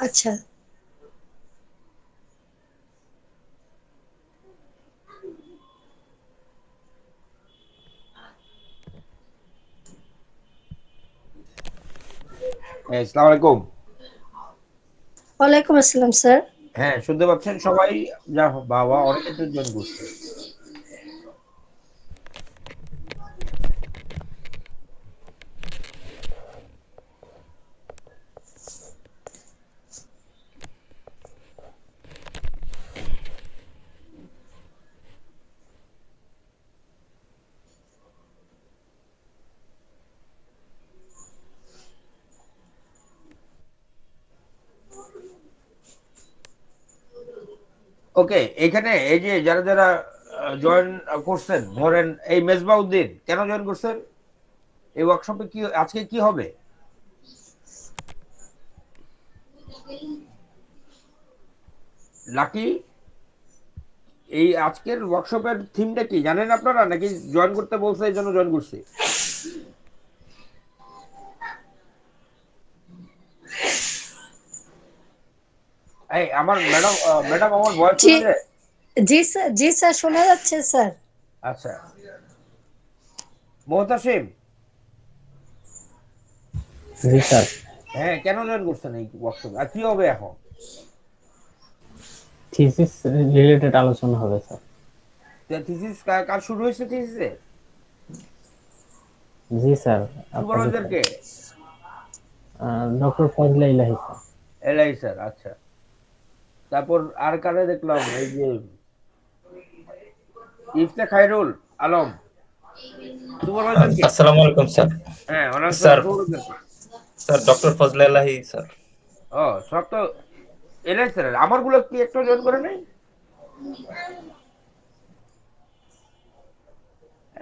আচ্ছা। আসসালামু আলাইকুম। ওয়ালাইকুম আসসালাম স্যার। হ্যাঁ, শুনতে পাচ্ছেন সবাই? যা বাবা, অনেকে তো জয়েন করছে। ওকে, এখানে এই যে যারা যারা জয়েন করছেন, ধরেন এই মেজবাউদ্দিন কেন জয়েন করছেন? এই ওয়ার্কশপে কি আজকে কি হবে? লাকি, এই আজকের ওয়ার্কশপের থিমটা কি জানেন আপনারা, নাকি জয়েন করতে বলছে এই জন্য জয়েন করছি? এই আমার ম্যাডাম, ম্যাডাম আমার ভয়েস জি, শোনা যায়? জি স্যার, জি স্যার, শোনা যাচ্ছে স্যার। আচ্ছা, মোহতাসিম, জি স্যার। হ্যাঁ কেন জয়েন করছেন এই ওয়ার্কশপে, আর কি হবে এখন? থিসিস রিলেটেড আলোচনা হবে স্যার। থিসিস কাজ শুরু হয়েছে থিসিসে? জি স্যার। আপনাদের সুপারভাইজার কে? ডক্টর ফজলে ইলাহি স্যার। এলাই স্যার, আচ্ছা। তারপর আর কারে দেখলাম, এই যে ইফতে খায়রুল আলম, সুপারভাইজার কে? আসসালামু আলাইকুম স্যার। হ্যাঁ, ওনার স্যার সুপারভাইজার কে? স্যার ডক্টর ফজলে আলাহি স্যার। ও, সব তো এলাই স্যার। আমার গুলো কি একটু জয়েন করে নাই?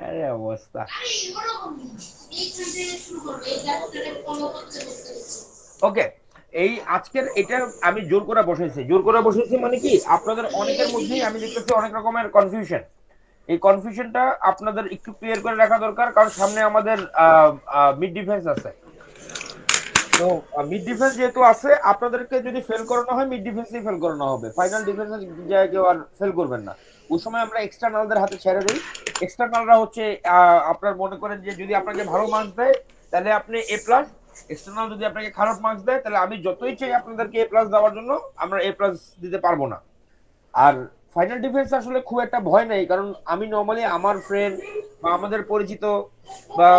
আরে অবস্থা। ওকে, এই আজকের এটা আমি জোর করে বসেছি, জোর করে বসেছি মানে কি, আপনাদের অনেকের মধ্যেই আমি দেখতেছি অনেক রকমের কনফিউশন। এই কনফিউশনটা আপনাদের একটু ক্লিয়ার করে রাখা দরকার, কারণ সামনে আমাদের মিড ডিফেন্স আছে। তো মিড ডিফেন্স যেহেতু আছে, আপনাদেরকে যদি ফেল করানো হয় মিড ডিফেন্সেই ফেল করানো হবে, ফাইনাল ডিফেন্সে যায় কেউ আর ফেল করবেন না। ওই সময় আমরা এক্সটার্নালদের হাতে ছেড়ে দিই। এক্সটার্নালরা হচ্ছে আপনার মনে করেন যে যদি আপনাকে ভালো মার্কস দেয় তাহলে আপনি এ প্লাস, এক্সটার্নাল যদি আপনাকে খারাপ মার্কস দেয় তাহলে আমি যতই চাই আপনাদেরকে এ প্লাস দেওয়ার জন্য, আমরা এ প্লাস দিতে পারবো না। আর ফাইনাল ডিফেন্স আসলে খুব একটা ভয় নেই, কারণ আমি নর্মালি আমার ফ্রেন্ড বা আমাদের পরিচিত বা,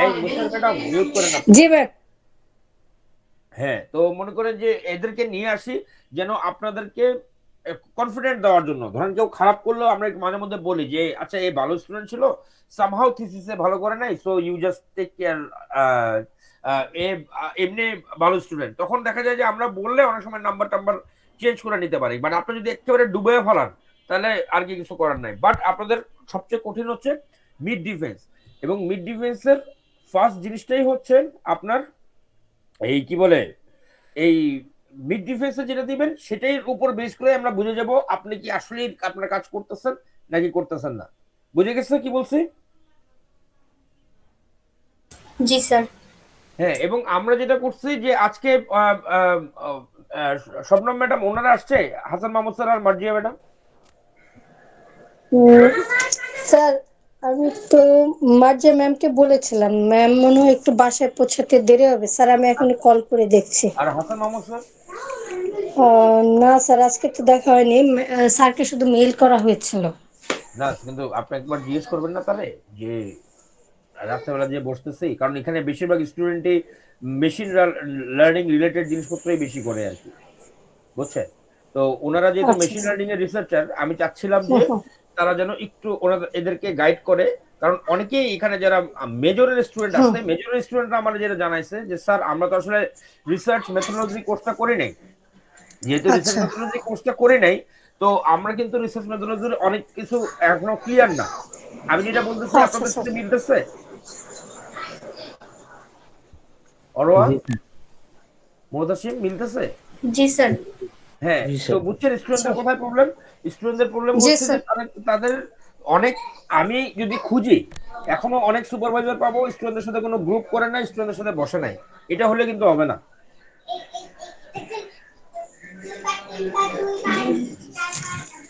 এই মুস্তাক ম্যাডাম মিউট করেন আপনি। জি ম্যাম। হ্যাঁ, তো মনে করেন যে এদেরকে নিয়ে আসি যেন আপনাদেরকে কনফিডেন্ট দেওয়ার জন্য। ধরেন কেউ খারাপ করলেও আমরা মাঝে মধ্যে বলি যে আচ্ছা এই ভালো স্টুডেন্ট ছিল, সামহাউ থিসিসে ভালো করে নাই, so you just take care, এ এমনি ভালো স্টুডেন্ট। তখন দেখা যায় যে আমরা বললে অনেক সময় নাম্বার টাম্বার চেঞ্জ করে নিতে পারি, বাট আপনি যদি একেবারে ডুবে ফেলান তাহলে আর কি কিছু করার নাই। বাট আপনাদের সবচেয়ে কঠিন হচ্ছে মিড ডিফেন্স, এবং মিড ডিফেন্সের ফার্স্ট জিনিসটাই হচ্ছে আপনার এই কি বলে, এই মিড ডিফেন্সে যেটা দিবেন সেটাই উপর বেস করে আমরা বুঝে যাব আপনি কি আসলে আপনার কাজ করতেছেন নাকি করতেছেন না। বুঝে গেছে কি বলছি? জি স্যার। হ্যাঁ, এবং আমরা যেটা করছি যে আজকে শবনম ম্যাডাম ওনারা আসছে, হাসান মাহমুদ স্যার আর মার্জিয়া ম্যাডাম। উম, স্যার, আমি তো মার্জিয়া ম্যামকে বলেছিলাম, ম্যাম মনে হয় একটু বাসায় পৌঁছাতে দেরি হবে স্যার, আমি এখনই কল করে দেখছি। আর হাসান মাহমুদ স্যার? না স্যার, আজকে তো দেখা হয়নি, স্যারকে শুধু মেইল করা হয়েছিল। না, কিন্তু আপনি একবার জিজ্ঞেস করবেন না তাহলে যে রাত্রেবেলা যে বসতেছি, কারণ এখানে বেশিরভাগ স্টুডেন্টই মেশিন লার্নিং রিলেটেড জিনিসপত্রই বেশি করে আর কি, বুঝছেন? তো ওনারা যেহেতু আচ্ছা মেশিন স্যার। লার্নিং এর রিসার্চার, আমি চাচ্ছিলাম হুম, যে হুম। তারা যেন একটু ওনাদের এদেরকে গাইড করে। কারণ অনেকেই এখানে যারা মেজরের স্টুডেন্ট হুম, আছে, মেজরের স্টুডেন্টরা আমার যেটা জানাইছে যে স্যার আমরা তো আসলে রিসার্চ মেথোডলজি কোর্সটা করি নাই, যেহেতু রিসার্চ আচ্ছা মেথোডলজি কোর্সটা করি নাই, তো আমরা কিন্তু রিসার্চ মেথোডলজির অনেক কিছু এখনো ক্লিয়ার না। আমি যেটা বলতেছি আচ্ছা আপনাদের স্যার। সাথে মিলতেছে? অরোয়া, জি স্যার। মোহতাসিম, মিলতেছে? জি স্যার। হ্যাঁ, জি তো স্যার। বুঝছেন আচ্ছা। স্টুডেন্টদের কোথায় প্রবলেম? স্টুডেন্টদের প্রবলেম জি হচ্ছে যে স্যার। তাদের অনেক, আমি যদি খুঁজি এখনো অনেক সুপারভাইজার পাবো স্টুডেন্টদের সাথে কোনো গ্রুপ করে নাই, স্টুডেন্টদের সাথে বসে নাই। এটা হলে কিন্তু হবে না।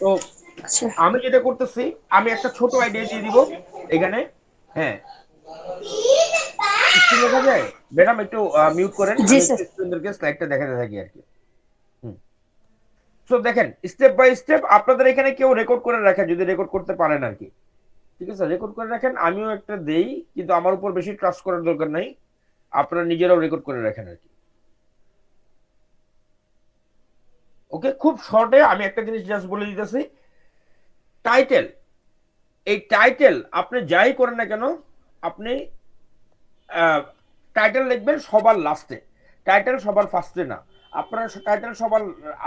তো আচ্ছা আমি যেটা করতেছি, আমি একটা ছোট আইডিয়া দিয়ে দিব এখানে। হ্যাঁ, স্ক্রিন দেখা যায়? ম্যাডাম একটু মিউট করেন, জি আমি একটু স্যার। স্টুডেন্টদেরকে স্লাইডটা দেখাতে থাকি আর কি। সো দেখেন, স্টেপ বাই স্টেপ আপনাদের এখানে কেউ রেকর্ড করে রাখেন, যদি রেকর্ড করতে পারেন আর কি। ঠিক আছে, রেকর্ড করে রাখেন, আমিও একটা দেই, কিন্তু আমার উপর বেশি ট্রাস্ট করার দরকার নাই, আপনারা নিজেরাও রেকর্ড করে রাখেন আর কি। ওকে, খুব শর্টে আমি একটা জিনিস জাস্ট বলে দিতেছি। টাইটেল, এই টাইটেল আপনি যাই করেন না কেন, আপনি টাইটেল লিখবেন সবার লাস্টে, টাইটেল সবার ফার্স্টে না। আপনার টাইটেল সবার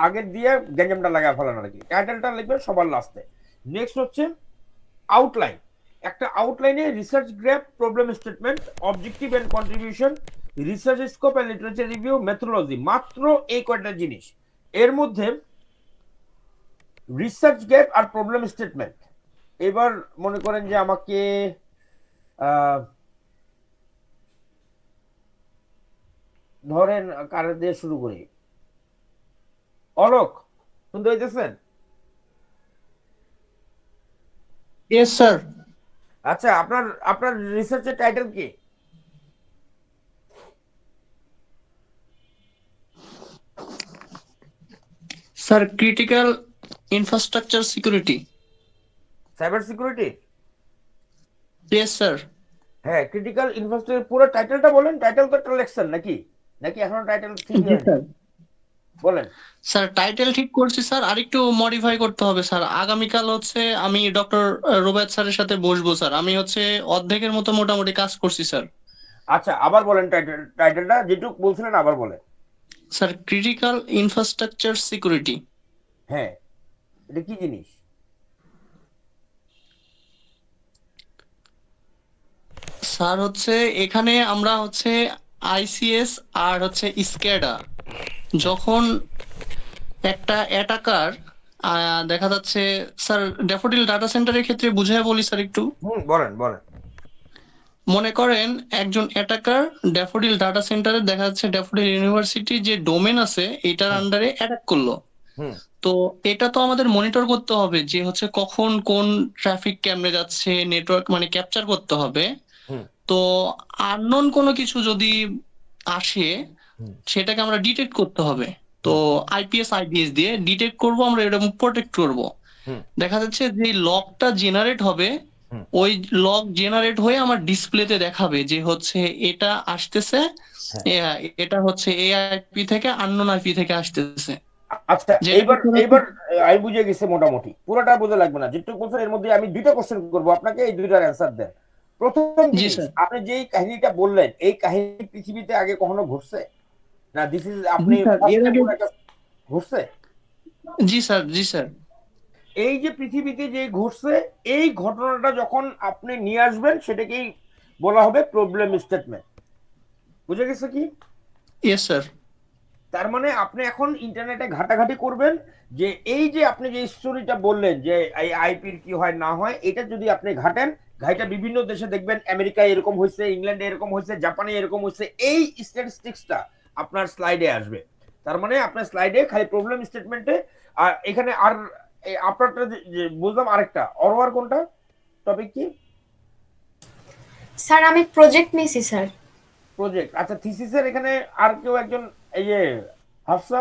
আগে দিয়ে গ্যাঞ্জামটা লাগা ফেলান আর কি, টাইটেলটা লিখবেন সবার লাস্টে। নেক্সট হচ্ছে আউটলাইন। একটা আউটলাইনে research gap, problem statement, objective and contribution, research scope and literature review, methodology, মাত্র এই কয়টা জিনিস। এর মধ্যে রিসার্চ গ্যাপ আর প্রবলেম স্টেটমেন্ট, এবার মনে করেন যে আমাকে ধরেন কার দিয়ে শুরু করি, অলোক, শুনতে হইতেছেন? Yes, sir. আচ্ছা, আপনার আপনার রিসার্চের টাইটেল কি? Sir, critical infrastructure security. Cyber security? Yes, sir. হ্যাঁ, ক্রিটিক্যাল ইনফ্রাস্ট্রাকচার, পুরো টাইটেলটা বলেন। টাইটেল তো একটা লেখছেন নাকি, নাকি এখনো টাইটেল ঠিকই জি হয়নি? স্যার। বলেন। স্যার টাইটেল ঠিক করছি স্যার, আরেকটু মডিফাই করতে হবে স্যার। আগামীকাল হচ্ছে আমি ডক্টর রুবায়েত স্যারের সাথে বসবো স্যার। আমি হচ্ছে অর্ধেকের মতো মোটামুটি কাজ করছি স্যার। আচ্ছা, আবার বলেন টাইটেলটা যেটুকু বলছিলেন আবার বলেন। Sir critical infrastructure security. হ্যাঁ, এটা কি জিনিস? স্যার হচ্ছে এখানে আমরা হচ্ছে আইসিএস আর হচ্ছে স্ক্যাডা, যখন একটা অ্যাটাকার দেখা যাচ্ছে স্যার, ড্যাফোডিল ডাটা সেন্টারের ক্ষেত্রে বুঝাই বলি স্যার একটু। বলেন বলেন। মনে করেন একজন অ্যাটাকার ড্যাফোডিল ডাটা সেন্টারে, দেখা যাচ্ছে ড্যাফোডিল ইউনিভার্সিটি যে ডোমেন আছে এটার হুম আন্ডারে অ্যাটাক করলো। হুম তো এটা তো আমাদের মনিটর করতে হবে যে হচ্ছে কখন কোন ট্রাফিক কেমনে যাচ্ছে, নেটওয়ার্ক মানে ক্যাপচার করতে হবে। হুম তো আননোন কোনো কিছু যদি আসে হুম সেটাকে আমরা ডিটেক্ট করতে হবে। তো হুম আইপিএস আইডিএস দিয়ে ডিটেক্ট করব আমরা, এটা প্রোটেক্ট করব। হুম দেখা যাচ্ছে যে লগটা জেনারেট হবে, হুম ওই লগ জেনারেট হয়ে আমার ডিসপ্লেতে দেখাবে যে হচ্ছে এটা আসতেছে, হ্যাঁ। এটা হচ্ছে এই আইপি থেকে আননোন আইপি থেকে আসতেছে। আচ্ছা, যেটাকে এইবার এইবার আমি বুঝে গেছি, মোটামুটি পুরোটা বোঝা লাগবে না, যেটুকু বলছেন এর মধ্যে আমি দুইটা কোশ্চেন করবো আপনাকে, এই দুইটার অ্যান্সার দেন। প্রথম জি জিনিস, স্যার। আপনি যেই কাহিনীটা বললেন, এই কাহিনী পৃথিবীতে আগে কখনো ঘটছে? না, দিস ইজ জি আপনি স্যার, ফার্স্ট এর টাইম আগে। কোনো একটা ঘটছে? জি স্যার, জি স্যার। এই যে পৃথিবীতে যে ঘটছে, এই ঘটনাটা যখন আপনি নিয়ে আসবেন, সেটাকেই বলা হবে প্রবলেম স্টেটমেন্ট। বুঝে গেছে কি? Yes sir. তার মানে আপনি এখন ইন্টারনেটে ঘাটাঘাটি করবেন, যে এই যে আপনি যে স্টোরিটা বললেন যে এই আইপির কি হয় না হয়, এটা যদি আপনি ঘাটেন, ঘাইটা বিভিন্ন দেশে দেখবেন, আমেরিকায় এরকম হয়েছে, ইংল্যান্ডে এরকম হয়েছে, জাপানে এরকম হয়েছে, এই স্ট্যাটিস্টিক্সটা আপনার স্লাইডে আসবে। তার মানে আপনার স্লাইডে খালি প্রবলেম স্টেটমেন্টে, আর এখানে আর আপনারটা যে বুঝলাম, আরেকটা অরওয়ার কোনটা টপিক কি? স্যার আমি প্রজেক্ট নিয়েছি স্যার। প্রজেক্ট। আচ্ছা, থিসিসের এখানে আর কেউ একজন, এই যে হাফসা,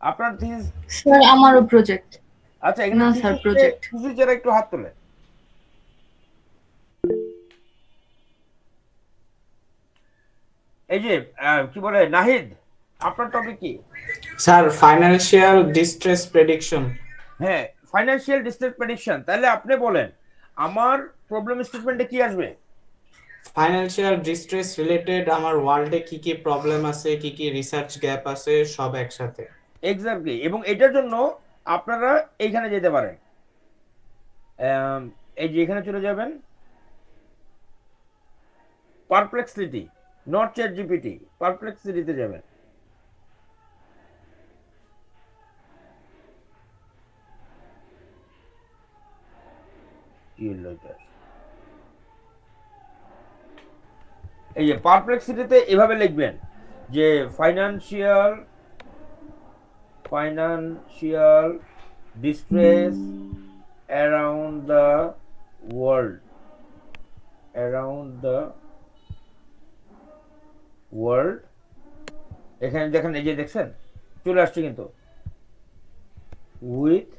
আপনার থিসিস? স্যার আমারও প্রজেক্ট। আচ্ছা, এখানে না স্যার, প্রজেক্ট। থিসিস যারা একটু হাত তোলে। এই যে কি বলে নাহিদ, আপনার টপিক কি? Sir financial distress prediction. হ্যাঁ, ফাইন্যান্সিয়াল ডিস্ট্রেস প্রেডিকশন। তাহলে আপনি বলেন আমার প্রবলেম স্টেটমেন্টে কি আসবে? ফাইন্যান্সিয়াল ডিস্ট্রেস রিলেটেড আমার ওয়ার্ল্ডে কি কি প্রবলেম আছে, কি কি রিসার্চ গ্যাপ আছে, সব একসাথে। এক্স্যাক্টলি। এবং এটার জন্য আপনারা এইখানে যেতে পারেন, এই যে এখানে চলে যাবেন, পারপ্লেক্সিটি, নট চ্যাট জিপিটি, পারপ্লেক্সিটিতে যাবেন। এই যে পারপ্লেক্সিটিতে এভাবে লিখবেন যে financial distress around the world, এখানে দেখেন, এই যে দেখছেন চলে আসছে কিন্তু, উইথ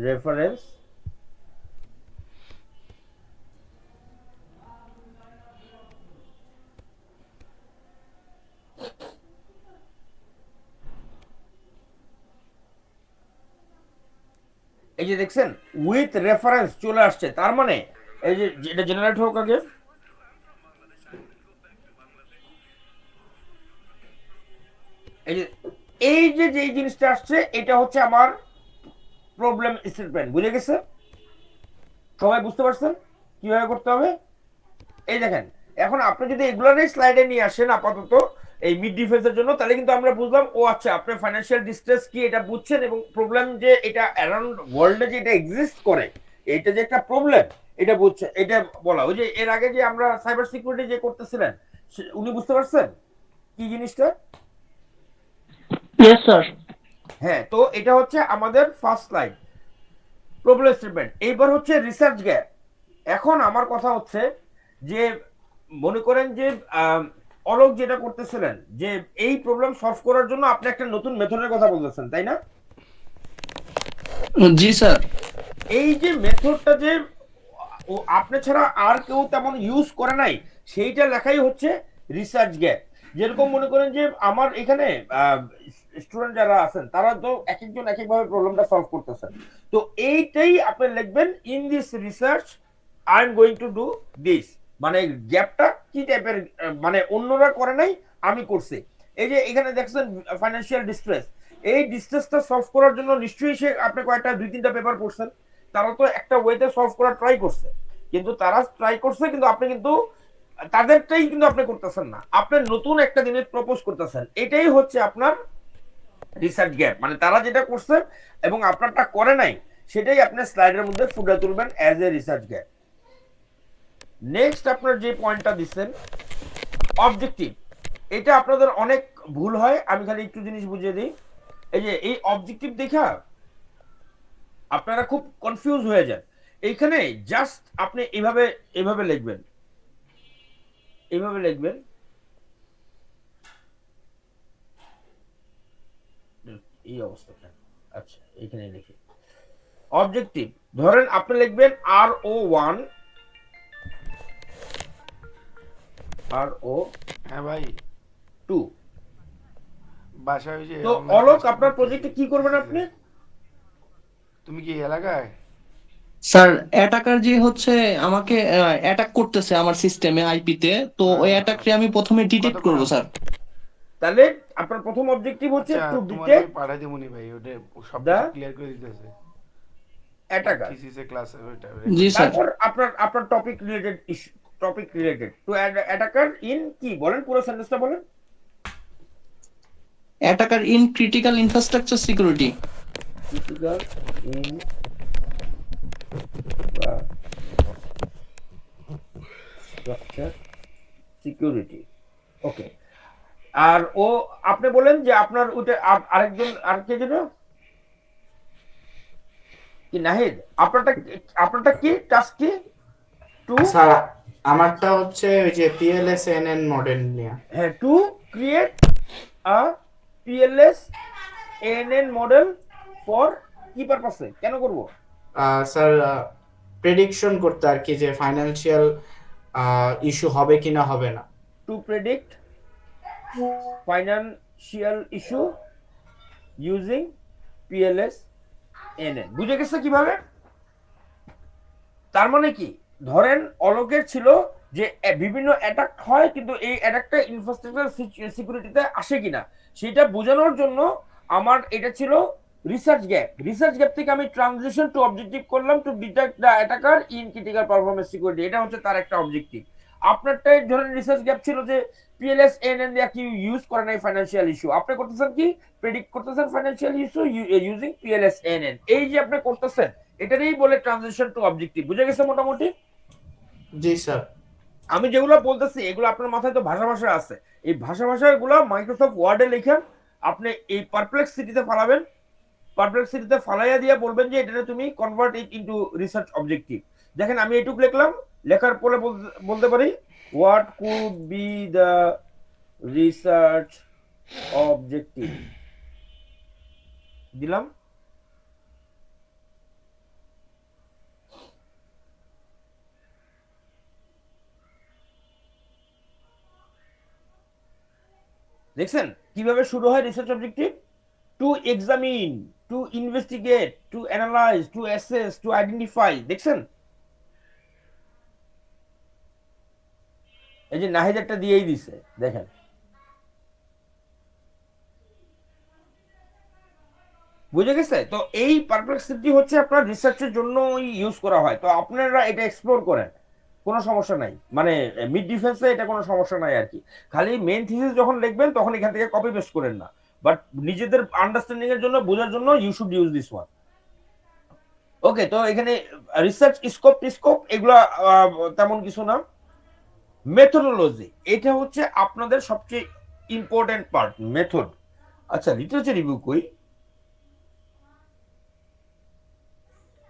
রেফারেন্স এই যে দেখছেন উইথ রেফারেন্স চলে আসছে, তার মানে এই যে এটা জেনারেট হোক আগে, এই যে যে জিনিসটা আসছে এটা হচ্ছে আমার প্রবলেম স্টেটমেন্ট, বুঝে গেছে? সবাই বুঝতে পারছেন কিভাবে করতে হবে? এই দেখেন, এখন আপনি যদি এগুলোর স্লাইডে নিয়ে আসেন আপাতত এই মিড ডিফেন্সের জন্য, তাহলে কিন্তু আমরা বুঝলাম ও আচ্ছা আপনি ফাইন্যান্সিয়াল ডিস্ট্রেস কি এটা বুঝছেন, এবং প্রবলেম যে এটা অ্যারাউন্ড ওয়ার্ল্ডে যে এটা এক্সিস্ট করে, এটা যে একটা প্রবলেম এটা বুঝছে, এটা বলা। ওই যে এর আগে যে আমরা সাইবার সিকিউরিটি যে করতেছিলেন উনি বুঝতে পারছেন কি জিনিসটা? Yes sir. হ্যাঁ, তো এটা হচ্ছে আমাদের ফার্স্ট স্লাইড প্রবলেম স্টেটমেন্ট। এইবার হচ্ছে রিসার্চ গ্যাপ। এখন আমার কথা হচ্ছে যে মনে করেন যে অলোক যেটা করতেছিলেন যে এই প্রবলেম সলভ করার জন্য আপনি একটা নতুন মেথডের কথা বলতেছেন, তাই না? জি স্যার। এই যে মেথডটা যে ও আপনি ছাড়া আর কেউ তেমন ইউজ করে নাই, সেইটা লেখাই হচ্ছে রিসার্চ গ্যাপ। যেরকম মনে করেন যে আমার এখানে স্টুডেন্ট যারা আছেন তারা তো এক একজন এক একভাবে প্রবলেমটা সলভ করতেছেন, তো এইটাই আপনি লিখবেন in this research I am going to do this, মানে গ্যাপটা কি টাইপের, মানে অন্যরা করে নাই আমি করছি। এই যে এখানে দেখছেন ফাইন্যান্সিয়াল ডিস্ট্রেস, এই ডিস্ট্রেসটা সলভ করার জন্য নিশ্চয়ই সে আপনি কয়েকটা 2-3টা পেপার পড়ছেন, তারা তো একটা ওয়েতে সলভ করার ট্রাই করছে, কিন্তু তারা ট্রাই করছে কিন্তু আপনি কিন্তু তাদেরটাই কিন্তু আপনি করতেছেন না, আপনি নতুন একটা জিনিস প্রপোজ করতেছেন, এটাই হচ্ছে আপনার রিসার্চ গ্যাপ। মানে তারা যেটা করছে এবং আপনারটা করে নাই সেটাই আপনি স্লাইডের মধ্যে ফুটে তুলবেন as a research gap. Next আপনার যে পয়েন্টটা দিচ্ছেন অবজেক্টিভ, এটা আপনাদের অনেক ভুল হয়, আমি খালি একটু জিনিস বুঝিয়ে দিই। এই যে এই অবজেক্টিভ দেখা আপনারা খুব কনফিউজ হয়ে যান। এইখানে জাস্ট আপনি এইভাবে লিখবেন, এইভাবে লিখবেন, এই অবস্থা। আচ্ছা এখানে লিখি অবজেক্টিভ, ধরেন আপনি লিখবেন RO1 হ্যাঁ ভাই, 2। বাসায় ওই যে তো online অলোক class আপনার করতেছি। প্রজেক্টে কি করবেন আপনি? তুমি কি এই এলাকায়? স্যার অ্যাটাকার যে হচ্ছে আমাকে অ্যাটাক করতেছে আমার সিস্টেমে আইপিতে, তো ওই অ্যাটাককে আমি প্রথমে ডিটেক্ট কতক্ষণ করব আছে? স্যার। তাহলে আপনার প্রথম অবজেক্টিভ হচ্ছে আচ্ছা টু তোমার ডিটেক্ট পাঠাই দেবনি ভাই, ওটা সব দা ক্লিয়ার করে দিতেছে অ্যাটাকার। থিসিসে ক্লাস ওইটা জি স্যার। তারপর আপনার topic related to attacker in কি বলেন, পুরো সেন্টেন্সটা বলেন। Attacker in critical infrastructure security. Critical infrastructure security, okay. আর ও আপনি বলেন যে আপনার ওইটা আরেকজন আর কে যেন কি নাহিদ, আপনারটা কি টাস্ক কি? টু স্যার আমারটা হচ্ছে ওই যে PLSNN মডেল নিয়ে। হ্যাঁ, to create a PLSNN model for কি পারপাসে, কেন করব? স্যার প্রেডিকশন করতে আর কি, যে ফাইনান্সিয়াল ইস্যু হবে কিনা হবে না। To predict financial issue using PLSNN, বুঝে গেছে কিভাবে? তার মানে কি, ধরেন অলোকের ছিল যে বিভিন্ন অ্যাটাক হয় কিন্তু এই অ্যাটাকটা ইনফ্রাস্ট্রাকচার সিকিউরিটিতে আসে কিনা সেটা বোঝানোর জন্য আমার এটা ছিল রিসার্চ গ্যাপ থেকে আমি ট্রানজিশন টু অবজেক্টিভ করলাম to detect the attacker in critical performance security, এটা হচ্ছে তার একটা অবজেক্টিভ। আপনারটাই ধরেন রিসার্চ গ্যাপ ছিল যে PLSNN দিয়ে কি ইউজ করে নাই ফাইনান্সিয়াল ইস্যু, আপনি করতেছেন কি প্রেডিক্ট করতেছেন ফাইনান্সিয়াল ইস্যু ইউজিং PLSNN, এই যে আপনি করতেছেন এটারই বলে ট্রানজিশন টু অবজেক্টিভ, বুঝে গেছে মোটামুটি? জি স্যার। আমি যেগুলো বলতেছি এগুলো আপনার মাথায় তো ভাষা ভাষা আছে, এই ভাষা ভাষাগুলো মাইক্রোসফট ওয়ার্ডে লিখেন, আপনি এই পারপ্লেক্সিটিতে ফালাবেন, পারপ্লেক্সিটিতে ফালাইয়া দিয়ে বলবেন যে এটা তুমি convert it into research objective. দেখেন আমি এইটুকু লিখলাম, লেখার পরে বলতে পারি what could be the research objective, দিলাম। দেখছেন কিভাবে শুরু হয় research objective? To examine, to investigate, to analyse, to assess, to identify. দেখছেন এই যে নাহিদারটা দিয়েই দিছে, দেখেন বুঝে গেছে? তো এই পারপ্লেক্সিটি হচ্ছে আপনার রিসার্চের জন্য ইউজ করা হয়। তো আপনারা এটা এক্সপ্লোর করেন, কোনো সমস্যা নাই, মানে মিড ডিফেন্সে এটা কোনো সমস্যা নাই আর কি। খালি মেইন থিসিস যখন লিখবেন তখন এখান থেকে কপি পেস্ট করেন না, বাট নিজেদের আন্ডারস্ট্যান্ডিং এর জন্য, বোঝার জন্য you should use this one. Okay, তো এখানে রিসার্চ স্কোপ টিস্কোপ এগুলা তেমন কিছু না। মেথোডোলজি, এটা হচ্ছে আপনাদের সবচেয়ে ইম্পর্টেন্ট পার্ট, মেথড। আচ্ছা লিটারেচার রিভিউ কই?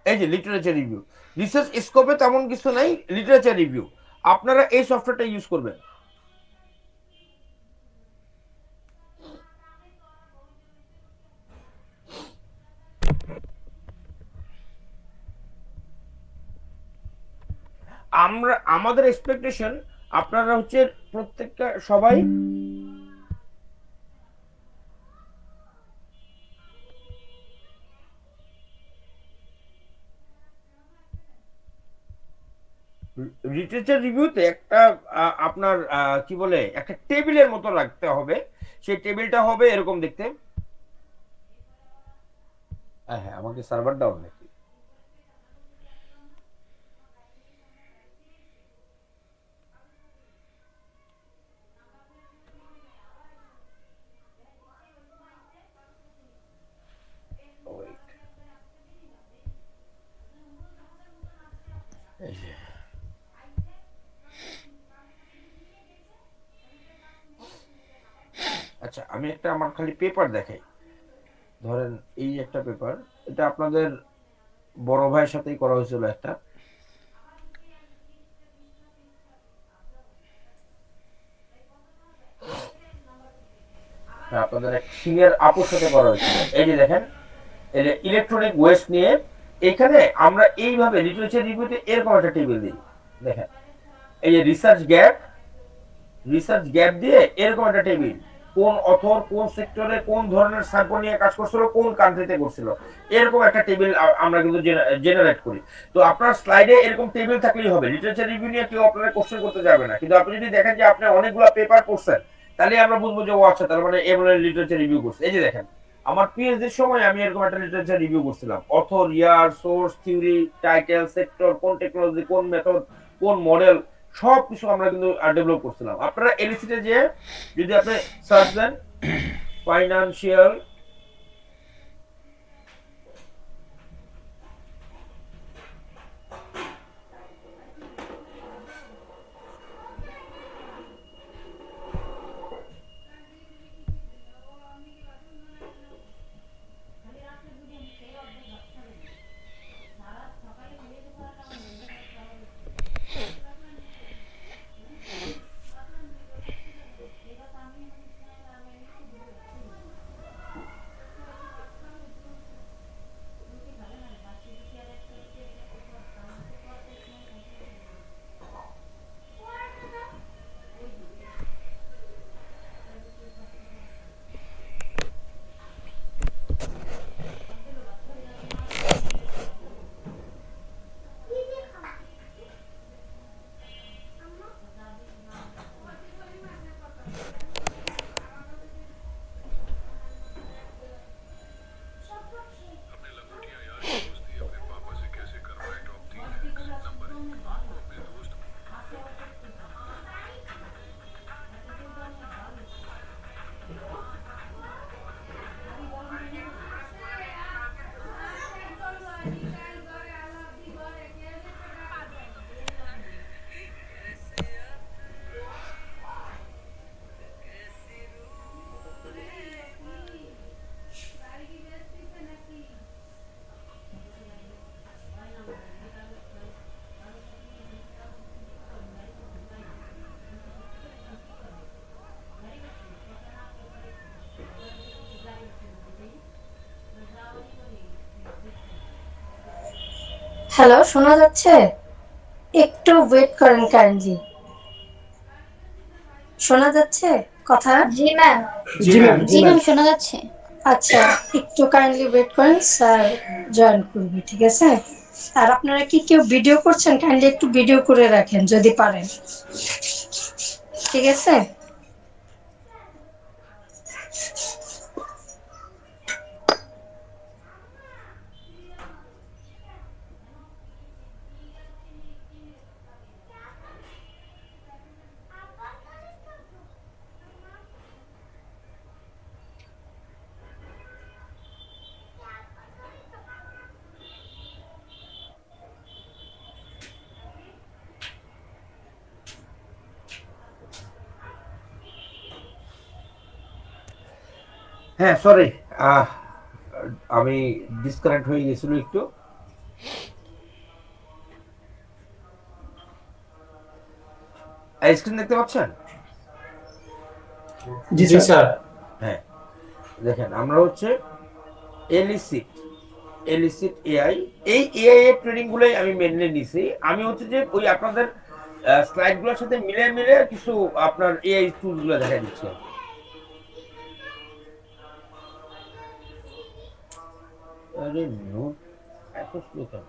এই যে লিটারেচার রিভিউ, রিসার্চ স্কোপে তেমন কিছু নাই, লিটারেচার রিভিউ আপনারা এই সফটওয়্যারটা ইউজ করবেন। আমাদের এক্সপেকটেশন আপনারা হচ্ছে প্রত্যেকটা সবাই লিটারেচার রিভিউতে একটা আপনার কি বলে একটা টেবিলের মতো রাখতে হবে। সেই টেবিলটা হবে এরকম দেখতে। হ্যাঁ হ্যাঁ, আমাকে সার্ভার ডাউন নাকি? Wait. এই যে। আচ্ছা আমি একটা আমার খালি পেপার দেখাই, ধরেন এই একটা পেপার, এটা আপনাদের বড় ভাইয়ের সাথেই করা হয়েছিল একটা, আপনাদের এক সিনিয়র আপুর সাথে করা হয়েছিল। এই যে দেখেন, এই যে ইলেকট্রনিক ওয়েস্ট নিয়ে এখানে আমরা এইভাবে লিটারেচার রিভিউতে এরকম একটা টেবিল দিই। দেখেন এই যে রিসার্চ গ্যাপ, রিসার্চ গ্যাপ দিয়ে এরকম একটা টেবিল, কোন অথর কোন সেক্টরে কোন ধরনের স্যাম্পল নিয়ে কাজ করছিল, কোন কান্ট্রিতে করছিল, এরকম একটা টেবিল আমরা কিন্তু জেনারেট করি। তো আপনার স্লাইডে এরকম টেবিল থাকলেই হবে, লিটারেচার রিভিউ নিয়ে কেউ আপনার কোশ্চেন করতে যাবে না। কিন্তু আপনি যদি দেখেন যে আপনি অনেকগুলো পেপার পড়ছেন, তাহলে আমরা বুঝবো যে ও আচ্ছা তার মানে এমন লিটারেচার রিভিউ করছে। এই যে দেখেন আমার পিএইচডির সময় আমি এরকম একটা লিটারেচার রিভিউ করছিলাম, অথর, ইয়ার, সোর্স, থিওরি, টাইটেল, সেক্টর, কোন টেকনোলজি, কোন মেথড, কোন মডেল, সব কিছু আমরা কিন্তু ডেভেলপ করছিলাম। আপনারা এলসিতে যে যদি আপনি সার্চ দেন ফাইনান্সিয়াল হ্যালো, শোনা যাচ্ছে? একটু ওয়েট করেন কাইন্ডলি। শোনা যাচ্ছে কথা? জি ম্যাম। জি ম্যাম। জি ম্যাম শোনা যাচ্ছে। আচ্ছা, একটু কাইন্ডলি ওয়েট করেন, স্যার জয়েন করবে, ঠিক আছে? আর আপনারা কি কেউ ভিডিও করছেন? কাইন্ডলি একটু ভিডিও করে রাখেন যদি পারেন, ঠিক আছে? হ্যাঁ সরি, আমি ডিসকানেক্ট হয়ে গেছিল একটু। স্ক্রিন দেখতে পাচ্ছেন? জি স্যার। হ্যাঁ, দেখেন আমরা হচ্ছে এলিসিট এআই, এই এআই এর ট্রেনিং গুলোই আমি মেনলি নিছি। আমি হচ্ছে যে ওই আপনাদের স্লাইড গুলোর সাথে মিলে মিলে কিছু আপনার এআই টুলস গুলো দেখা দিচ্ছি। আরে নোট এত স্লো কেন?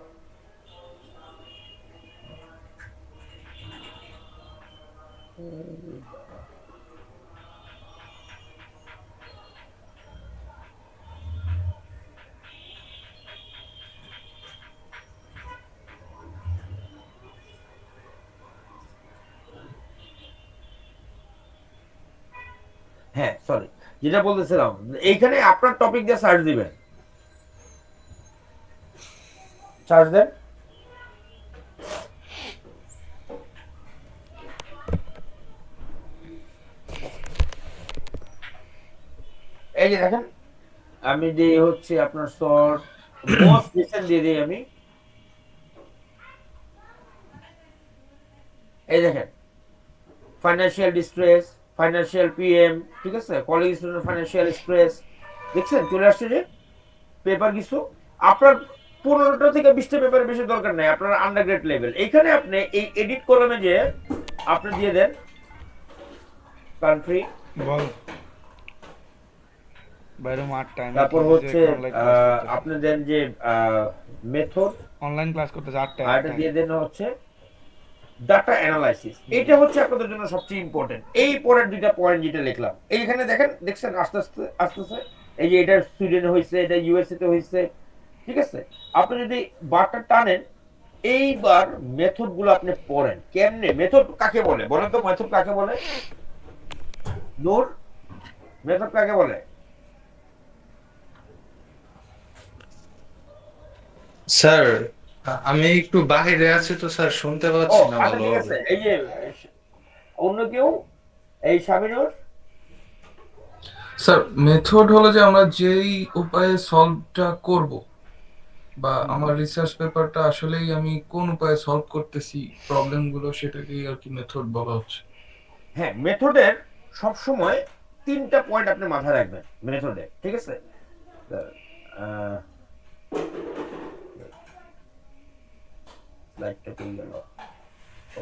হ্যাঁ সরি, যেটা বলতেছিলাম, এইখানে আপনার টপিক দিয়ে সার্চ দিবেন, সার্চ দেন। এই যে দেখেন, আমি যে হচ্ছে আপনার শর্ট মোস্ট রিসেন্ট দিয়ে দিই আমি। এই দেখেন, ফাইন্যান্সিয়াল ডিস্ট্রেস, ফাইন্যান্সিয়াল পিএম, ঠিক আছে, কলেজ স্টুডেন্ট ফাইন্যান্সিয়াল স্ট্রেস, দেখছেন চলে আসছে যে পেপার কিছু। আপনার 15টা থেকে 20টা পেপারের বেশি দরকার নাই, আপনার আন্ডারগ্রেড লেভেল। এইখানে আপনি এই এডিট কলমে যে আপনি দিয়ে দেন কান্ট্রি, বল বাইরে মাঠ টাইম, তারপর হচ্ছে আপনি দেন যে মেথড, অনলাইন ক্লাস করতে 8টা আর এটা দিয়ে দেন হচ্ছে ডাটা অ্যানালাইসিস। এটা হচ্ছে আপনাদের জন্য সবচেয়ে ইম্পর্টেন্ট। এই পরের দুইটা পয়েন্ট যেটা লিখলাম এইখানে দেখেন, দেখছেন আস্তে আস্তে আস্তে আস্তে এই যে এটা সুইডেনে হয়েছে, এটা ইউএসএ তে হয়েছে, ঠিক আছে? আপনি যদি বারটা টানেন, এইবার মেথড গুলো আপনি পড়েন। কেমনে মেথড কাকে বলে বলেন তো? মেথড কাকে বলে? নূর, মেথড কাকে বলে? স্যার আমি একটু বাইরে আছি তো স্যার, শুনতে ও পাচ্ছি না আচ্ছা ঠিক ভালোভাবে। আছে। এই যে অন্য কেউ, এই সাবিনুর। স্যার মেথড হলো যে আমরা যেই উপায়ে সলভটা করব, বা আমার রিসার্চ পেপারটা আসলেই আমি কোন উপায়ে সলভ করতেছি প্রবলেমগুলো, সেটাকেই আর কি মেথড বলা হচ্ছে। হ্যাঁ, মেথডের সবসময় 3টা পয়েন্ট আপনি মাথায় রাখবেন মেথডে, ঠিক আছে? স্লাইডটা কই গেল?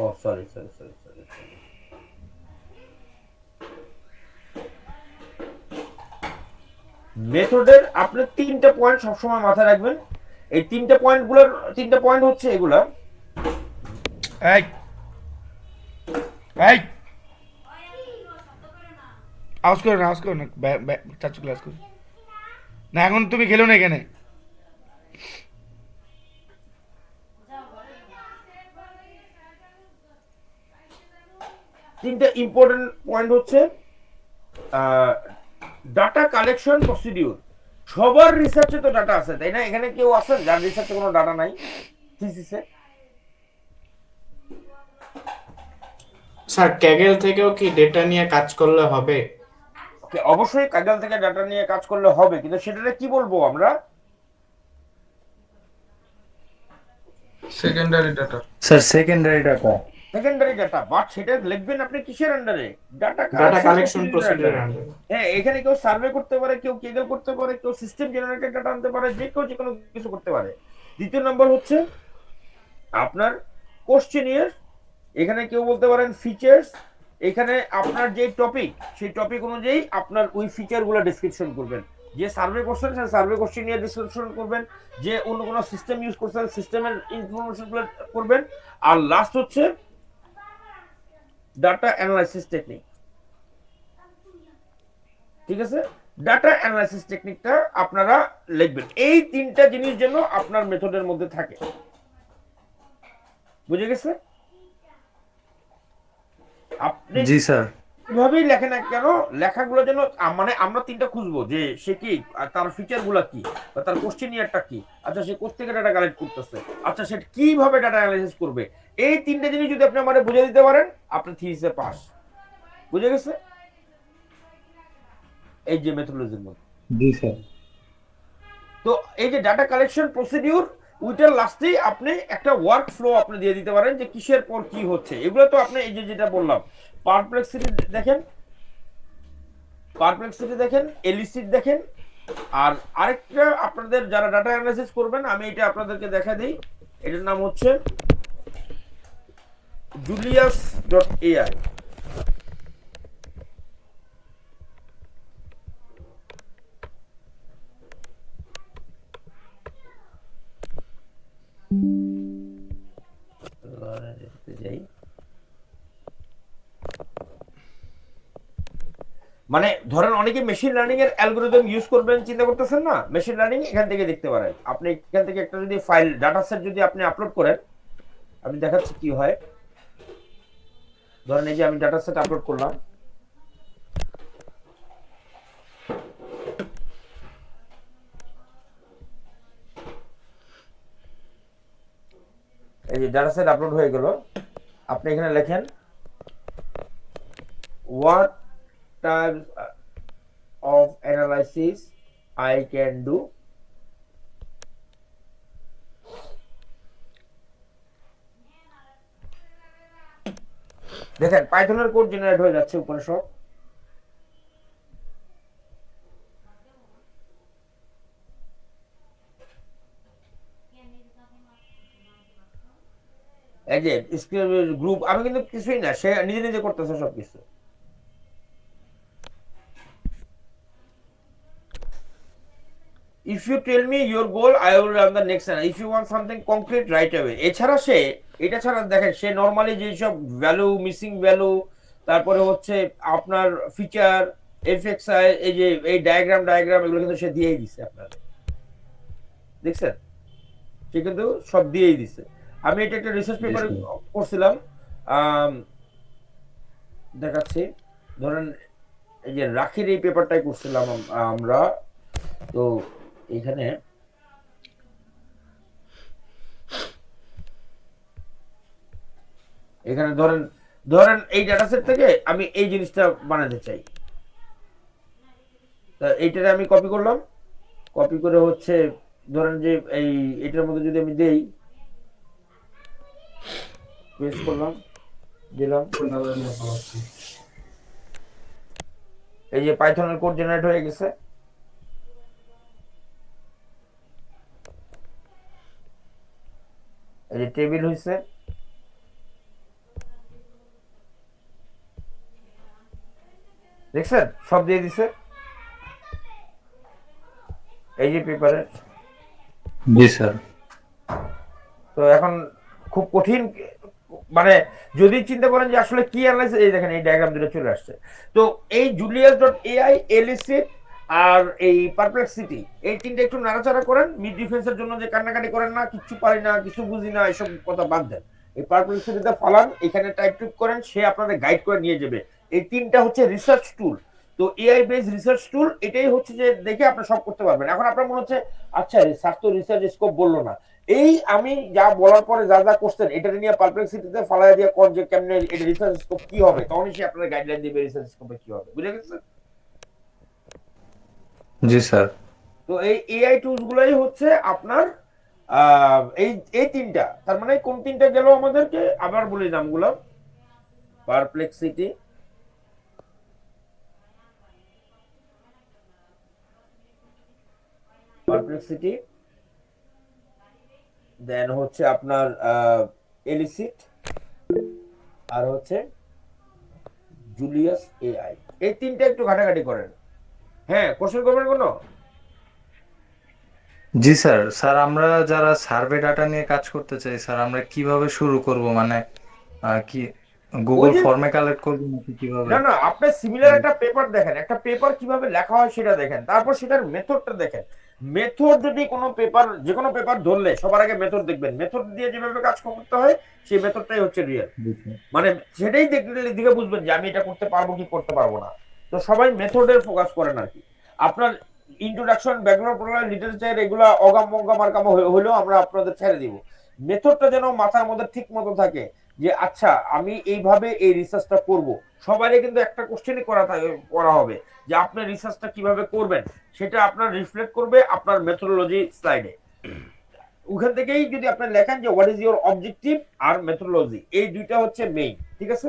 ও সরি সরি সরি সরি। মেথডের আপনি 3টা পয়েন্ট সবসময় মাথায় রাখবেন। এই 3টা পয়েন্ট হচ্ছে এগুলা। এই এই আওয়াজ করো না, আওয়াজ করো না, চাচু ক্লাস করো না, এখন তুমি খেলো না এখানে। তিনটা ইম্পর্টেন্ট পয়েন্ট হচ্ছে ডাটা কালেকশন প্রসিডিউর। সবার রিসার্চে তো ডাটা আছে, তাই না? এখানে কেউ আছেন যার রিসার্চে কোনো ডাটা নাই থিসিসে? স্যার ক্যাগেল থেকেও কি ডেটা নিয়ে কাজ করলে হবে? ওকে, অবশ্যই কাগল থেকে ডাটা নিয়ে কাজ করলে হবে, কিন্তু সেটাকে কি বলবো আমরা? Secondary data. Sir secondary data. Secondary data, but সেটা লিখবেন আপনি কিসের আন্ডারে? Data data collection procedure. হ্যাঁ, এখানে কেউ সার্ভে করতে পারে, কেউ কেগেল করতে পারে, কেউ সিস্টেম জেনারেটেড ডাটা আনতে পারে, যে কেউ যে কোনো কিছু করতে পারে। দ্বিতীয় নম্বর হচ্ছে আপনার কোশ্চেনিয়ার, এখানে কেউ বলতে পারেন ফিচার্স, এখানে আপনার যে টপিক সেই টপিক অনুযায়ী আপনার ওই ফিচারগুলো ডেসক্রিপশন করবেন। যে সার্ভে করছেন সেই সার্ভে কোশ্চেন নিয়ে ডেসক্রিপশন করবেন, যে অন্য কোনো সিস্টেম ইউজ করছেন সিস্টেমের ইনফরমেশনগুলো করবেন। আর লাস্ট হচ্ছে ডাটা অ্যানালাইসিস টেকনিক। ঠিক আছে, ডাটা অ্যানালাইসিস টেকনিকটা আপনারা লিখবেন। এই তিনটা জিনিস যেন আপনার মেথডের মধ্যে থাকে। বুঝে গেছে? আপনি জি স্যার। কিভাবেই লেখেন না কেন, লেখাগুলো যেন মানে আমরা তিনটা খুঁজবো যে সে কি, আর তার ফিচার গুলা কি, বা তার কোশ্চেনিয়ারটা কি, আচ্ছা সে কোথেকে ডাটা কালেক্ট করতেছে, আচ্ছা সে কিভাবে ডাটা অ্যানালাইসিস করবে। এই তিনটা জিনিস যদি আপনি আমাদের বুঝে দিতে পারেন, আপনি থিসিসে পাস। বুঝে গেছে? এই যে মেথোডোলজির মধ্যে। জি স্যার। তো এই যে ডাটা কালেকশন প্রসিডিউর, ওইটার লাস্টে আপনি একটা ওয়ার্ক ফ্লো আপনি দিয়ে দিতে পারেন যে কিসের পর কি হচ্ছে। এগুলো তো আপনি এই যে যেটা বললাম, পারপ্লেক্সিটি দেখেন, পারপ্লেক্সিটি দেখেন, এলিসিট দেখেন। আর আরেকটা আপনাদের যারা ডাটা অ্যানালাইসিস করবেন, আমি এটা আপনাদেরকে দেখা দিই, এটার নাম হচ্ছে julius.ai। যাই, মানে ধরেন অনেকে মেশিন লার্নিং এর অ্যালগরিদম ইউজ করবেন চিন্তা করতেছেন না, মেশিন লার্নিং এখান থেকে দেখতে পারেন। আপনি এখান থেকে একটা যদি ফাইল ডাটা সেট যদি আপনি আপলোড করেন, আমি দেখাচ্ছি কি হয়। ধরেন এই যে আমি ডাটা সেট আপলোড করলাম, এই যে ডাটা সেট আপলোড হয়ে গেল। আপনি এখানে লেখেন what types of analysis I can do। দেখেন পাইথনের কোড জেনারেট হয়ে যাচ্ছে উপরে সব। এই যে গ্রুপ, আমি কিন্তু কিছুই না, সে নিজে নিজে করতেছে সবকিছু। if you tell me your goal I will run the next if you want something concrete right away। এছাড়া সে এটা ছাড়া দেখেন সে নরমালি যে সব ভ্যালু, মিসিং ভ্যালু, তারপরে হচ্ছে আপনার ফিচার, এফএক্সআই, এই যে এই ডায়াগ্রাম এগুলো কিন্তু সে দিয়েই দিছে আপনাদের। দেখছেন, সে কিন্তু সব দিয়েই দিছে। আমি এটা একটা রিসার্চ পেপারে করছিলাম, দেখাচ্ছি। ধরেন এই যে রাখির এই পেপারটাই করছিলাম আমরা। তো এখানে ধরেন ধরেন এই ডাটা সেট থেকে আমি এই জিনিসটা বানাতে চাই, তা এইটারে আমি কপি করলাম, কপি করে হচ্ছে ধরেন যে এই এটার মধ্যে যদি আমি দেই, পেস্ট করলাম, দিলাম, এই যে পাইথনের কোড জেনারেট হয়ে গেছে। এই যে টেবিল হয়েছে, দেখছেন সব দিয়ে দিছে এই যে পেপারে। জি স্যার। তো এখন খুব কঠিন, মানে যদি চিন্তা করেন যে আসলে কি অ্যানালাইসিস, এই দেখেন এই ডায়াগ্রাম দুটো চলে আসছে। তো এই julius.ai, এলিসিট আর এই পারপ্লেক্সিটি, এই তিনটা একটু নাড়াচাড়া করেন। মিড ডিফেন্সের জন্য যে কান্নাকাটি করেন না, কিছু পারি না, কিছু বুঝি না, এসব কথা বাদ দেন। এই পারপ্লেক্সিটিতে ফালান, এখানে টাইপ করেন, সে আপনাদের গাইড করে নিয়ে যাবে। এই তিনটা হচ্ছে রিসার্চ টুল। তো এআই বেস রিসার্চ টুল, এটাই হচ্ছে যে দেখে আপনি সব করতে পারবেন। এখন আপনার মনে হচ্ছে আচ্ছা রিসার্চ তো রিসার্চ স্কোপ বললো না, এই আমি যা বলার পরে যা যা করছেন এটা নিয়ে পারপ্লেক্সিটিতে ফালাই দিয়ে কোন যে কেমনে এটা রিসার্চ স্কোপ কি হবে, তখনই সে আপনাদের গাইডলাইন দিবে রিসার্চ স্কোপে কি হবে। বুঝে গেছে? জি স্যার। তো এই এআই টুলস গুলাই হচ্ছে আপনার এই এই তিনটা, তার মানে কোন তিনটা গেল আমাদেরকে আবার বলি নামগুলো। পারপ্লেক্সিটি, দেন হচ্ছে আপনার এলিসিট, আর হচ্ছে জুলিয়াস এআই। এই তিনটা একটু ঘাটাঘাটি করেন। হ্যাঁ, কোশ্চেন করবেন কোনো? জি স্যার। স্যার আমরা যারা সার্ভে ডাটা নিয়ে কাজ করতে চাই স্যার, আমরা কিভাবে শুরু করব, মানে কি ওই গুগল যে, ফর্মে কালেক্ট করব নাকি কিভাবে? না না, আপনি সিমিলার একটা পেপার দেখেন, একটা পেপার কিভাবে লেখা হয় সেটা দেখেন, তারপর সেটার মেথডটা দেখেন। মেথড যদি কোনো পেপার, যে কোনো পেপার ধরলে সবার আগে মেথড দেখবেন, মেথড দিয়ে যেভাবে কাজ করতে হয় সেই মেথডটাই হচ্ছে রিয়েল। জি স্যার। মানে সেটাই দেখলে দিকে বুঝবেন যে আমি এটা করতে পারবো কি করতে পারবো না। তো সবাই মেথডের ফোকাস করেন আর কি। আপনার ইন্ট্রোডাকশন, ব্যাকগ্রাউন্ড প্রোগ্রাম, লিটারেচার এগুলা অগাম মঙ্গা মার্কাম হলেও আমরা আপনাদের ছেড়ে দিব। মেথডটা যেন মাথার মধ্যে ঠিক মতো থাকে, যে আচ্ছা আমি এইভাবে এই রিসার্চটা করব। সবারই কিন্তু একটা কোশ্চেনই করা হবে যে আপনি রিসার্চটা কিভাবে করবেন, সেটা আপনার রিফ্লেক্ট করবে আপনার মেথোডোলজি স্লাইডে। ওখান থেকেই যদি আপনি লেখেন যে হোয়াট ইজ ইউর অবজেক্টিভ আর মেথোডোলজি, এই দুইটা হচ্ছে মেইন, ঠিক আছে?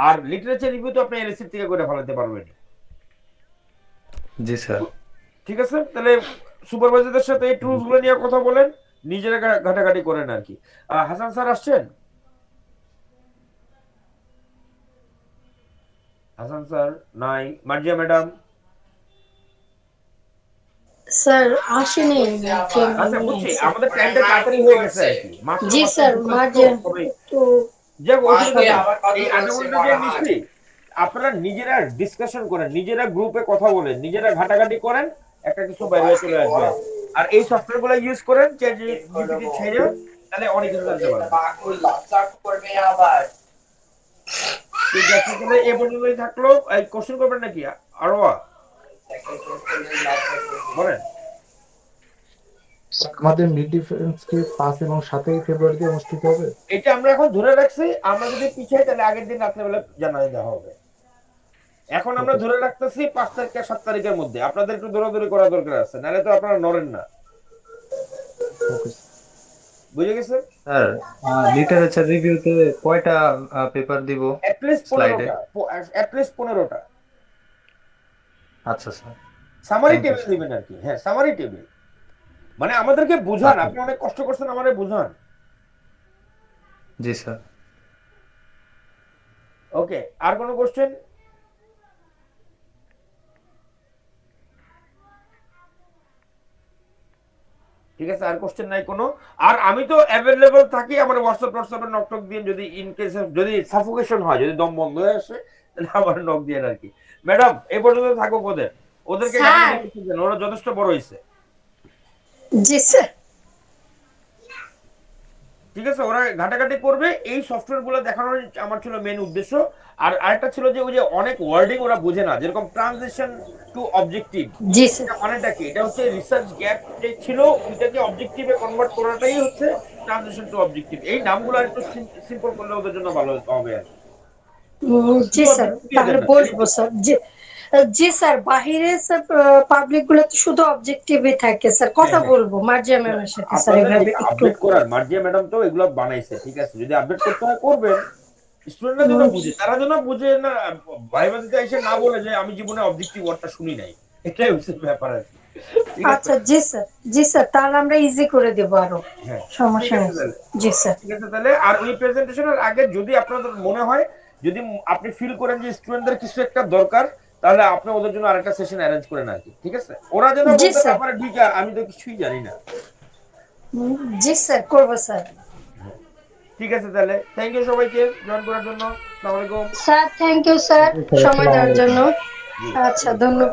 আর লিটারেচার রিভিউ তো আপনি এলএসসি থেকে করে ফেলাতে পারবেন। জি স্যার। ঠিক আছে, তাহলে সুপারভাইজারদের সাথে এই টুলস গুলো নিয়ে কথা বলেন, নিজেরা ঘাটাঘাটি করেন আর কি। হাসান স্যার আসছেন? হাসান স্যার নাই। মার্জিয়া ম্যাডাম? স্যার আসেনি। আচ্ছা বুঝছি, আমাদের টাইমটা তাড়াতাড়ি হয়ে গেছে আর কি। মাত্র জি মাত্র স্যার, ঢুকলাম তো, মাঝে সবাই তো যাক অসুবিধা নেই। এই আধা ঘন্টা যে নিচ্ছি, আপনারা নিজেরা ডিসকাশন করেন, নিজেরা গ্রুপে কথা বলেন, নিজেরা ঘাটাঘাটি করেন, একটা কিছু বাইরে চলে আসবে। আর এই সফটওয়্যার গুলো ইউজ করেন, চ্যাট জিপিটি ছেড়ে, তাহলে অনেক কিছু জানতে পারবেন। ঠিক আছে, তাহলে এ পর্যন্তই থাকলো। এই কোশ্চেন করবেন নাকি আরো? বলেন। আমাদের মিড ডিফেন্স কি 5 এবং 7 ফেব্রুয়ারিতে অনুষ্ঠিত হবে? এটা আমরা এখন ধরে রাখছি, আমরা যদি পিছাই তাহলে আগের দিন রাত্রেবেলা জানাই দেওয়া হবে। এখন আমরা ধরে রাখতেছি 5 তারিখ 7 তারিখের মধ্যে। আপনাদের একটু দৌড়াদৌড়ি করা দরকার আছে, নাহলে তো আপনারা নড়েন না। বুঝে গেছে? স্যার লিটারেচার রিভিউতে কয়টা পেপার দিব অ্যাটলিস্ট স্লাইডে? 15টা। আচ্ছা sir. Summary thank you table sir. দিবেন আর কি। হ্যাঁ, সামারি টেবিল। মানে আমাদেরকে বুঝান, আচ্ছা। আপনি অনেক কষ্ট করছেন, আমাদের বুঝান। জি স্যার। ওকে, আর কোনো কোশ্চেন? ঠিক আছে, আর কোশ্চেন নাই কোনো। আর আমি তো অ্যাভেলেবল থাকি, আমার হোয়াটসঅ্যাপে নক টক দিয়ে, যদি ইন কেস যদি সাফোকেশন হয়, যদি দম বন্ধ হয়ে আসে, তাহলে আমার নক দিয়ে আর কি। ম্যাডাম এ পর্যন্ত থাকুক, ওদেরকে ওরা যথেষ্ট বড় হয়েছে। জি স্যার। ঠিক আছে, ওরা ঘাটাঘাটি করবে, এই সফটওয়্যার গুলো দেখানোর আমার ছিল মেন উদ্দেশ্য। আর আরেকটা ছিল যে ওই যে অনেক ওয়ার্ডিং ওরা বুঝে না, যেরকম ট্রানজিশন টু অবজেক্টিভ, জি স্যার। এটা মানেটা কি? এটা হচ্ছে রিসার্চ গ্যাপ যে ছিল ওইটাকে অবজেক্টিভে কনভার্ট করাটাই হচ্ছে ট্রানজিশন টু অবজেক্টিভ। এই নামগুলো একটু সিম্পল করলে ওদের জন্য ভালো হবে আর কি। জি স্যার, তাহলে বলবো স্যার। জি জি স্যার, বাহিরে স্যার পাবলিক গুলো তো শুধু অবজেক্টিভই থাকে স্যার। কথা বলবো মার্জিয়া ম্যামের সাথে স্যার, এভাবে একটু আপডেট করার, মার্জিয়া ম্যাডাম তো এগুলো বানাইছে, ঠিক আছে? যদি আপডেট করতে হয় করবেন, স্টুডেন্টরা যেন বুঝে, তারা যেন বুঝে না, ভাইবা দিতে এসে না বলে যে আমি জীবনে অবজেক্টিভ ওয়ার্ডটা শুনি নাই। এটাই হচ্ছে ব্যাপার আর কি। ঠিক আছে? আচ্ছা জি স্যার। জি স্যার, তাহলে আমরা ইজি করে দেবো আরো, হ্যাঁ, ঠিক সমস্যা আছে নেই। তাহলে। জি স্যার। ঠিক আছে তাহলে। আর ওই প্রেজেন্টেশনের আগে যদি আপনাদের মনে হয়, যদি আপনি ফিল করেন যে স্টুডেন্টদের কিছু একটা দরকার, তাহলে আপনি ওদের জন্য আরেকটা সেশন অ্যারেঞ্জ করেন আর কি। ঠিক আছে? ওরা যেন জি বলতে স্যার। না পারে ডিকা আমি তো কিছুই জানি না। জি স্যার, করবো স্যার। ঠিক আছে তাহলে, থ্যাংক ইউ সবাইকে জয়েন করার জন্য। আসসালামু আলাইকুম স্যার থ্যাংক ইউ স্যার, সময় দেওয়ার জন্য। জি। আচ্ছা, ধন্যবাদ।